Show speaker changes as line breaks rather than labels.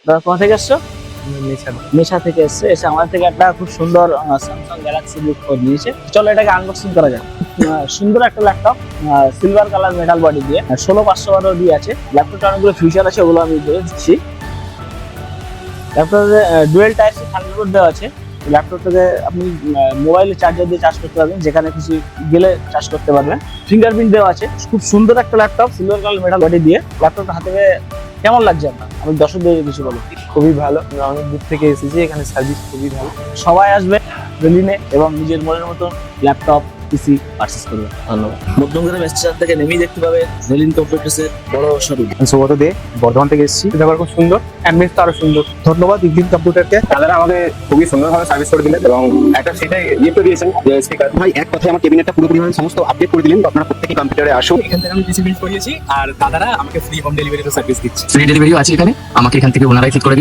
দাদা কোথা থেকে এসছো?
নেশা
নেশা থেকে এসছে, এসে আমাদের থেকে একটা খুব সুন্দর স্যামসাং গ্যালাক্সি বুক করে নিয়েছে। চলো এটাকে আনবক্সিং করা যাক। সুন্দর একটা laptop, silver colour metal body দিয়ে, 16500 দিয়ে আছে। ল্যাপটপটা অনেকগুলো ফিচার আছে, ওগুলো আমি বলে দিচ্ছি। ল্যাপটপে ডুয়েল টাইপ সি থান্ডারবোল্ট দেওয়া আছে। ল্যাপটপটাকে আপনি মোবাইলে চার্জার দিয়ে চার্জ করতে পারবেন, যেখানে খুশি গেলে চার্জ করতে পারবেন। ফিঙ্গারপ্রিন্ট দেওয়া আছে। খুব সুন্দর একটা laptop, silver colour metal body দিয়ে। ল্যাপটপটা হাতে পেয়ে কেমন লাগছে আপনার? আমি দর্শকদের কিছু বলো।
খুবই ভালো, আমরা অনেক দূর থেকে এসেছি, এখানে সার্ভিস খুবই ভালো।
সবাই আসবে রেলিনে এবং নিজের মনের মতো ল্যাপটপ পিসি পারচেস করবে। ধন্যবাদ। মধ্যমগ্রাম স্টেশন থেকে নেমেই দেখতে পাবে রেলিন কম্পিউটার্সের বড় শোরুম।
সৌগত দে, বর্ধমান থেকে এসেছি। ব্যাপার খুব সুন্দর, অ্যাম্বিয়েন্স তো আরো সুন্দর। ধন্যবাদ ইগলিন কম্পিউটারকে।
দাদারা আমাকে খুবই সুন্দরভাবে সার্ভিস করে দিলেন এবং একটা সেটাই গিফট দিয়েছেন যে স্পিকার। ভাই এক কথায় আমার কেবিনেটটা পুরোপুরিভাবে সমস্ত আপডেট করে দিলেন। আপনারা প্রত্যেকই কম্পিউটারে আসুন।
এখান থেকে আমি পিসি বিল্ড করিয়েছি আর দাদারা আমাকে ফ্রি হোম ডেলিভারিতে সার্ভিস দিচ্ছে। ফ্রি ডেলিভারিও আছে এখানে, আমাকে এখান থেকে ওনারাই ঠিক করে দিল।